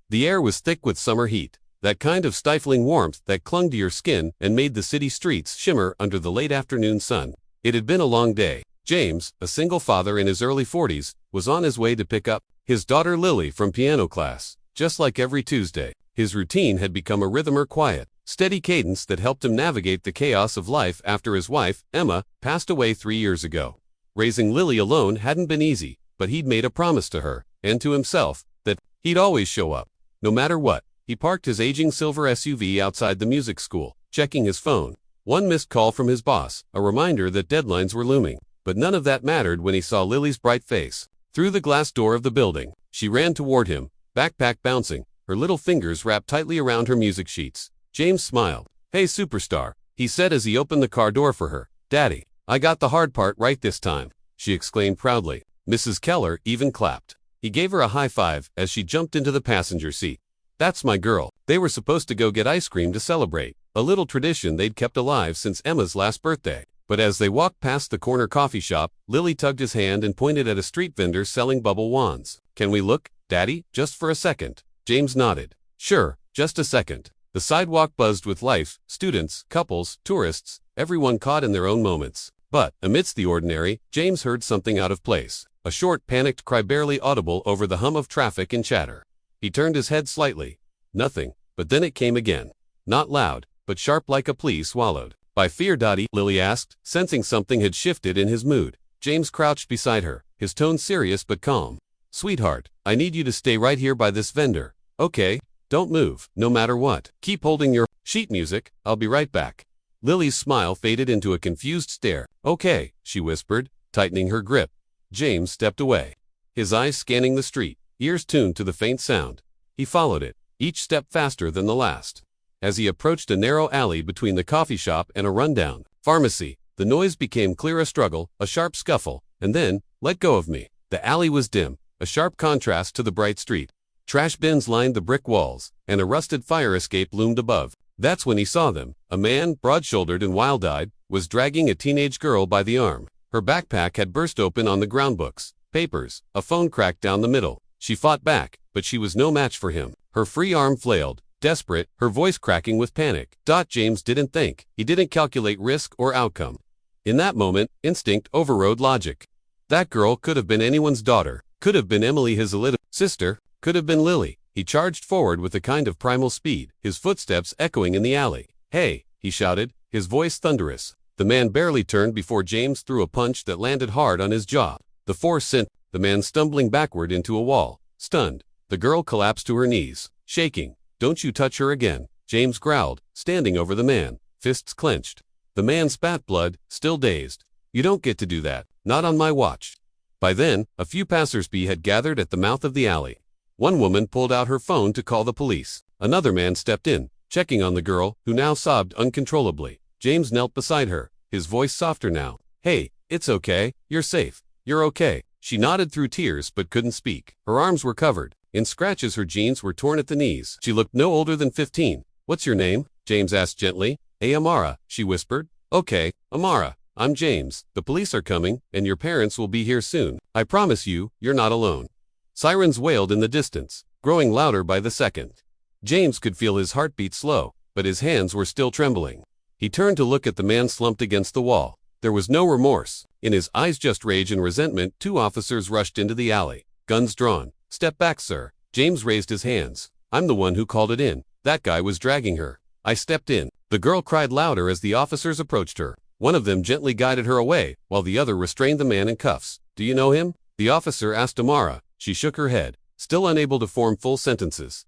The air was thick with summer heat, that kind of stifling warmth that clung to your skin and made the city streets shimmer under the late afternoon sun. It had been a long day. James, a single father in his early 40s, was on his way to pick up his daughter Lily from piano class. Just like every Tuesday, his routine had become a rhythmer quiet, steady cadence that helped him navigate the chaos of life after his wife, Emma, passed away 3 years ago. Raising Lily alone hadn't been easy, but he'd made a promise to her, and to himself, that he'd always show up, no matter what. He parked his aging silver SUV outside the music school, checking his phone. One missed call from his boss, a reminder that deadlines were looming. But none of that mattered when he saw Lily's bright face. Through the glass door of the building, she ran toward him, backpack bouncing, her little fingers wrapped tightly around her music sheets. James smiled. "Hey superstar," he said as he opened the car door for her. "Daddy, I got the hard part right this time," she exclaimed proudly. Mrs. Keller even clapped. He gave her a high five as she jumped into the passenger seat. "That's my girl." They were supposed to go get ice cream to celebrate, a little tradition they'd kept alive since Emma's last birthday. But as they walked past the corner coffee shop, Lily tugged his hand and pointed at a street vendor selling bubble wands. "Can we look, Daddy, just for a second?" James nodded. "Sure, just a second." The sidewalk buzzed with life, students, couples, tourists, everyone caught in their own moments. But, amidst the ordinary, James heard something out of place. A short, panicked cry barely audible over the hum of traffic and chatter. He turned his head slightly. Nothing, but then it came again. Not loud, but sharp like a plea swallowed. "By fear, Dottie?" Lily asked, sensing something had shifted in his mood. James crouched beside her, his tone serious but calm. "Sweetheart, I need you to stay right here by this vendor. Okay? Don't move, no matter what. Keep holding your sheet music, I'll be right back." Lily's smile faded into a confused stare. "Okay," she whispered, tightening her grip. James stepped away, his eyes scanning the street, ears tuned to the faint sound. He followed it, each step faster than the last. As he approached a narrow alley between the coffee shop and a rundown pharmacy, the noise became clear: a struggle, a sharp scuffle, and then, "Let go of me." The alley was dim, a sharp contrast to the bright street. Trash bins lined the brick walls, and a rusted fire escape loomed above. That's when he saw them. A man, broad-shouldered and wild-eyed, was dragging a teenage girl by the arm. Her backpack had burst open on the ground: books, papers, a phone cracked down the middle. She fought back, but she was no match for him. Her free arm flailed, desperate, her voice cracking with panic. James didn't think. He didn't calculate risk or outcome. In that moment, instinct overrode logic. That girl could have been anyone's daughter, could have been Emily, his little sister, could have been Lily. He charged forward with a kind of primal speed, his footsteps echoing in the alley. "Hey!" he shouted, his voice thunderous. The man barely turned before James threw a punch that landed hard on his jaw. The force sent the man stumbling backward into a wall. Stunned, the girl collapsed to her knees, shaking. "Don't you touch her again," James growled, standing over the man, fists clenched. The man spat blood, still dazed. "You don't get to do that, not on my watch." By then, a few passers-by had gathered at the mouth of the alley. One woman pulled out her phone to call the police. Another man stepped in, checking on the girl, who now sobbed uncontrollably. James knelt beside her, his voice softer now. "Hey, it's okay, you're safe, you're okay." She nodded through tears but couldn't speak. Her arms were covered in scratches, her jeans were torn at the knees. She looked no older than 15. "What's your name?" James asked gently. "Amara," she whispered. "Okay, Amara, I'm James. The police are coming, and your parents will be here soon. I promise you, you're not alone." Sirens wailed in the distance, growing louder by the second. James could feel his heartbeat slow, but his hands were still trembling. He turned to look at the man slumped against the wall. There was no remorse. In his eyes, just rage and resentment. Two officers rushed into the alley, guns drawn. "Step back, sir." James raised his hands. "I'm the one who called it in. That guy was dragging her. I stepped in." The girl cried louder as the officers approached her. One of them gently guided her away, while the other restrained the man in cuffs. "Do you know him?" the officer asked Amara. She shook her head, still unable to form full sentences.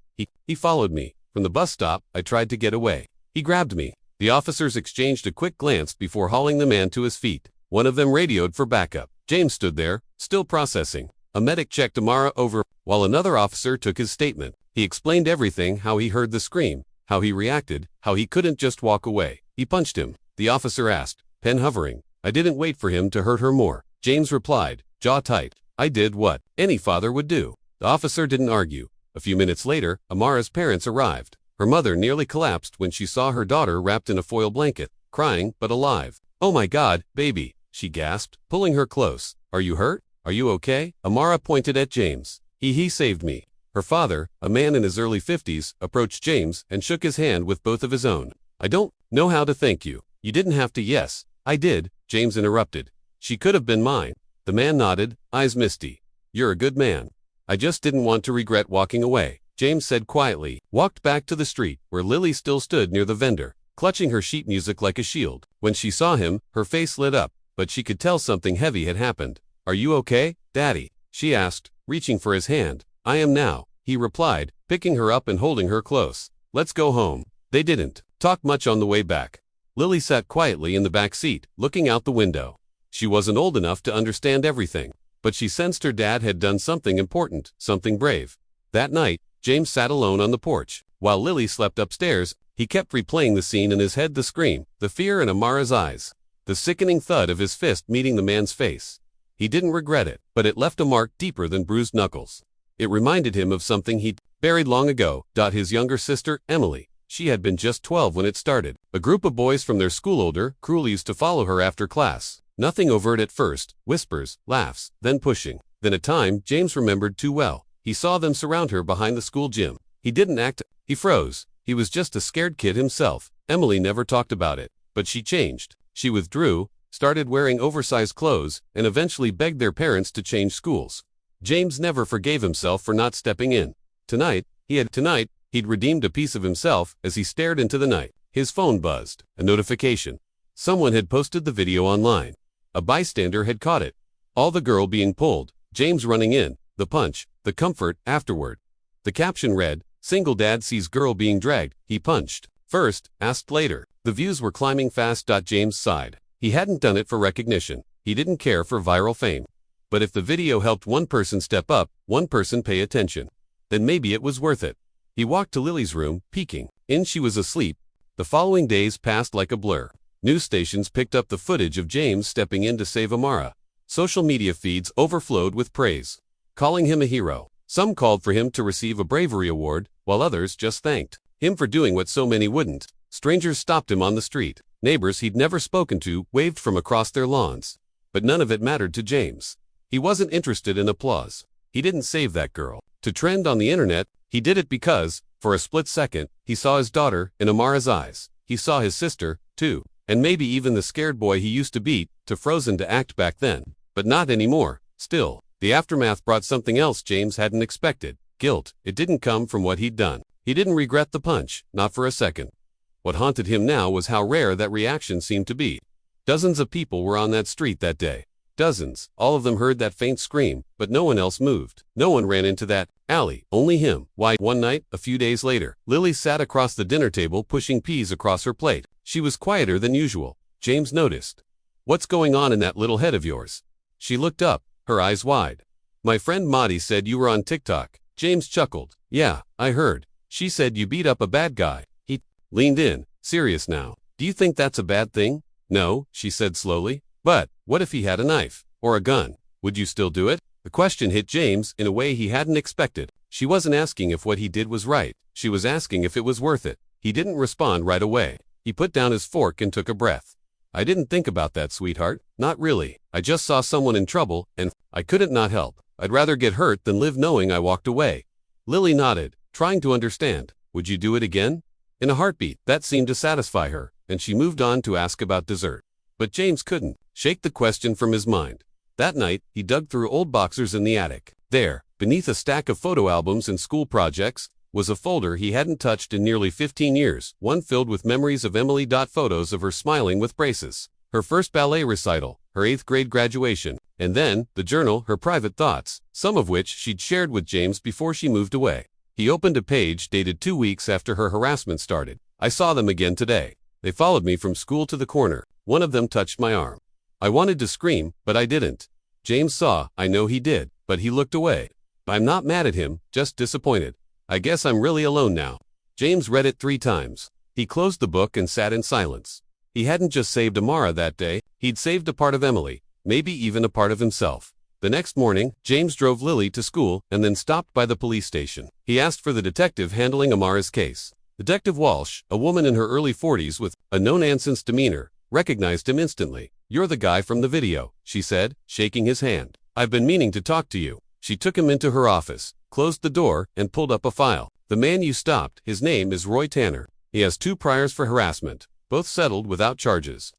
He followed me. From the bus stop, I tried to get away. He grabbed me." The officers exchanged a quick glance before hauling the man to his feet. One of them radioed for backup. James stood there, still processing. A medic checked Amara over, while another officer took his statement. He explained everything: how he heard the scream, how he reacted, how he couldn't just walk away. "He punched him," the officer asked, pen hovering. "I didn't wait for him to hurt her more," James replied, jaw tight. "I did what any father would do." The officer didn't argue. A few minutes later, Amara's parents arrived. Her mother nearly collapsed when she saw her daughter wrapped in a foil blanket, crying but alive. "Oh my God, baby," she gasped, pulling her close. "Are you hurt? Are you okay?" Amara pointed at James. He saved me." Her father, a man in his early 50s, approached James and shook his hand with both of his own. "I don't know how to thank you. You didn't have to." "Yes, I did," James interrupted. "She could have been mine." The man nodded, eyes misty. "You're a good man. I just didn't want to regret walking away," James said quietly, walked back to the street, where Lily still stood near the vendor, clutching her sheet music like a shield. When she saw him, her face lit up, but she could tell something heavy had happened. "Are you okay, Daddy?" she asked, reaching for his hand. "I am now," he replied, picking her up and holding her close. "Let's go home." They didn't talk much on the way back. Lily sat quietly in the back seat, looking out the window. She wasn't old enough to understand everything, but she sensed her dad had done something important, something brave. That night, James sat alone on the porch. While Lily slept upstairs, he kept replaying the scene in his head, the scream, the fear in Amara's eyes, the sickening thud of his fist meeting the man's face. He didn't regret it, but it left a mark deeper than bruised knuckles. It reminded him of something he'd buried long ago. His younger sister, Emily. She had been just 12 when it started. A group of boys from their school older, cruel, used to follow her after class. Nothing overt at first, whispers, laughs, then pushing. Then a time James remembered too well. He saw them surround her behind the school gym. He didn't act. He froze. He was just a scared kid himself. Emily never talked about it, but she changed. She withdrew, started wearing oversized clothes, and eventually begged their parents to change schools. James never forgave himself for not stepping in. Tonight, he'd redeemed a piece of himself. As he stared into the night, his phone buzzed. A notification. Someone had posted the video online. A bystander had caught it. All the girl being pulled, James running in, the punch, the comfort afterward. The caption read, "Single dad sees girl being dragged, he punched. First, asked later." The views were climbing fast. James sighed. He hadn't done it for recognition. He didn't care for viral fame. But if the video helped one person step up, one person pay attention, then maybe it was worth it. He walked to Lily's room, peeking. In, she was asleep. The following days passed like a blur. News stations picked up the footage of James stepping in to save Amara. Social media feeds overflowed with praise, calling him a hero. Some called for him to receive a bravery award, while others just thanked him for doing what so many wouldn't. Strangers stopped him on the street. Neighbors he'd never spoken to waved from across their lawns. But none of it mattered to James. He wasn't interested in applause. He didn't save that girl to trend on the internet. He did it because, for a split second, he saw his daughter in Amara's eyes. He saw his sister, too. And maybe even the scared boy he used to beat, too frozen to act back then. But not anymore. Still, the aftermath brought something else James hadn't expected. Guilt. It didn't come from what he'd done. He didn't regret the punch, not for a second. What haunted him now was how rare that reaction seemed to be. Dozens of people were on that street that day. Dozens. All of them heard that faint scream, but no one else moved. No one ran into that alley. Only him. Why? One night, a few days later, Lily sat across the dinner table pushing peas across her plate. She was quieter than usual. James noticed. "What's going on in that little head of yours?" She looked up, her eyes wide. "My friend Maddie said you were on TikTok." James chuckled. "Yeah, I heard. She said you beat up a bad guy." He leaned in, serious now. "Do you think that's a bad thing?" "No," she said slowly. "But, what if he had a knife? Or a gun? Would you still do it?" The question hit James in a way he hadn't expected. She wasn't asking if what he did was right. She was asking if it was worth it. He didn't respond right away. He put down his fork and took a breath. "I didn't think about that, sweetheart. Not really. I just saw someone in trouble, and I couldn't not help. I'd rather get hurt than live knowing I walked away." Lily nodded, trying to understand. "Would you do it again?" In a heartbeat. That seemed to satisfy her, and she moved on to ask about dessert. But James couldn't shake the question from his mind. That night, he dug through old boxers in the attic. There, beneath a stack of photo albums and school projects, was a folder he hadn't touched in nearly 15 years, one filled with memories of Emily. Photos of her smiling with braces, her first ballet recital, her 8th grade graduation, and then, the journal, her private thoughts, some of which she'd shared with James before she moved away. He opened a page dated 2 weeks after her harassment started. "I saw them again today. They followed me from school to the corner. One of them touched my arm. I wanted to scream, but I didn't." James saw. I know he did, but he looked away. "I'm not mad at him, just disappointed. I guess I'm really alone now." James read it 3 times. He closed the book and sat in silence. He hadn't just saved Amara that day, he'd saved a part of Emily, maybe even a part of himself. The next morning, James drove Lily to school and then stopped by the police station. He asked for the detective handling Amara's case. Detective Walsh, a woman in her early 40s with a no-nonsense demeanor, recognized him instantly. "You're the guy from the video," she said, shaking his hand. "I've been meaning to talk to you." She took him into her office. closed the door, and pulled up a file. The man you stopped, his name is Roy Tanner. He has 2 priors for harassment, both settled without charges.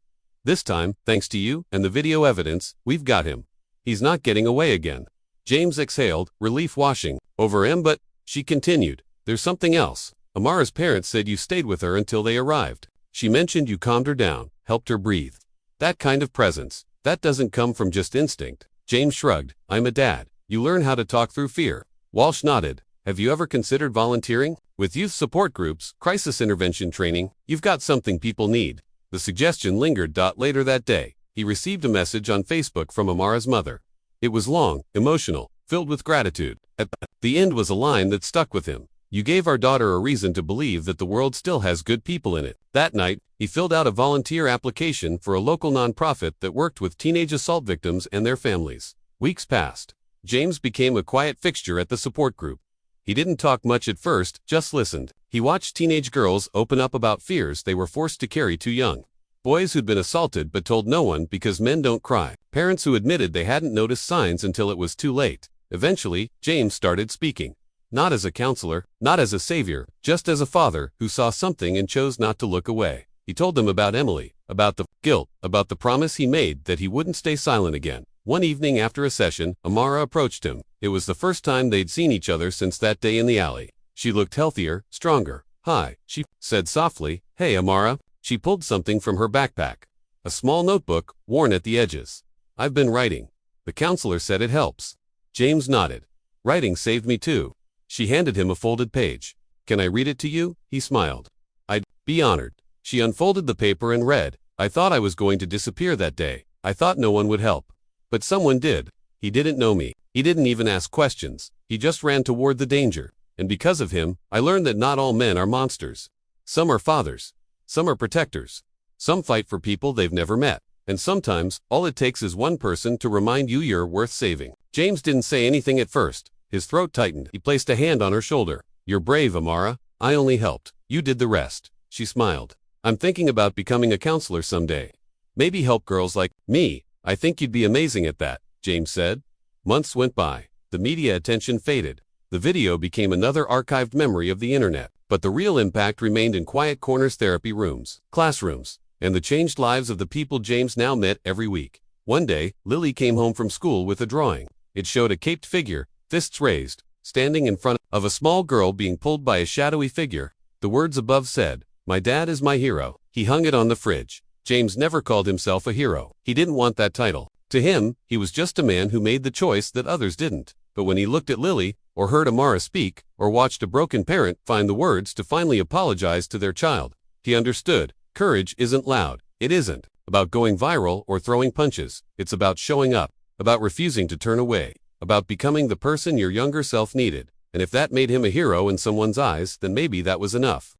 This time, thanks to you and the video evidence, we've got him. He's not getting away again. James exhaled, relief washing over him, but, she continued, there's something else. Amara's parents said you stayed with her until they arrived. She mentioned you calmed her down, helped her breathe. That kind of presence, that doesn't come from just instinct. James shrugged. I'm a dad. You learn how to talk through fear. Walsh nodded. Have you ever considered volunteering? With youth support groups, crisis intervention training, you've got something people need. The suggestion lingered. Later that day, he received a message on Facebook from Amara's mother. It was long, emotional, filled with gratitude. At the end was a line that stuck with him. You gave our daughter a reason to believe that the world still has good people in it. That night, he filled out a volunteer application for a local nonprofit that worked with teenage assault victims and their families. Weeks passed. James became a quiet fixture at the support group. He didn't talk much at first, just listened. He watched teenage girls open up about fears they were forced to carry too young. Boys who'd been assaulted but told no one because men don't cry. Parents who admitted they hadn't noticed signs until it was too late. Eventually, James started speaking. Not as a counselor, not as a savior, just as a father who saw something and chose not to look away. He told them about Emily, about the guilt, about the promise he made that he wouldn't stay silent again. One evening after a session, Amara approached him. It was the first time they'd seen each other since that day in the alley. She looked healthier, stronger. Hi, she said softly. Hey, Amara. She pulled something from her backpack. A small notebook, worn at the edges. I've been writing. The counselor said it helps. James nodded. Writing saved me too. She handed him a folded page. Can I read it to you? He smiled. I'd be honored. She unfolded the paper and read. I thought I was going to disappear that day. I thought no one would help. But someone did. He didn't know me. He didn't even ask questions. He just ran toward the danger. And because of him, I learned that not all men are monsters. Some are fathers. Some are protectors. Some fight for people they've never met. And sometimes, all it takes is one person to remind you you're worth saving. James didn't say anything at first. His throat tightened. He placed a hand on her shoulder. You're brave, Amara. I only helped. You did the rest. She smiled. I'm thinking about becoming a counselor someday. Maybe help girls like me. I think you'd be amazing at that, James said. Months went by. The media attention faded. The video became another archived memory of the internet. But the real impact remained in quiet corners, therapy rooms, classrooms, and the changed lives of the people James now met every week. One day, Lily came home from school with a drawing. It showed a caped figure, fists raised, standing in front of a small girl being pulled by a shadowy figure. The words above said, "My dad is my hero." He hung it on the fridge. James never called himself a hero. He didn't want that title. To him, he was just a man who made the choice that others didn't. But when he looked at Lily, or heard Amara speak, or watched a broken parent find the words to finally apologize to their child, he understood. Courage isn't loud. It isn't about going viral or throwing punches. It's about showing up, about refusing to turn away, about becoming the person your younger self needed. And if that made him a hero in someone's eyes, then maybe that was enough.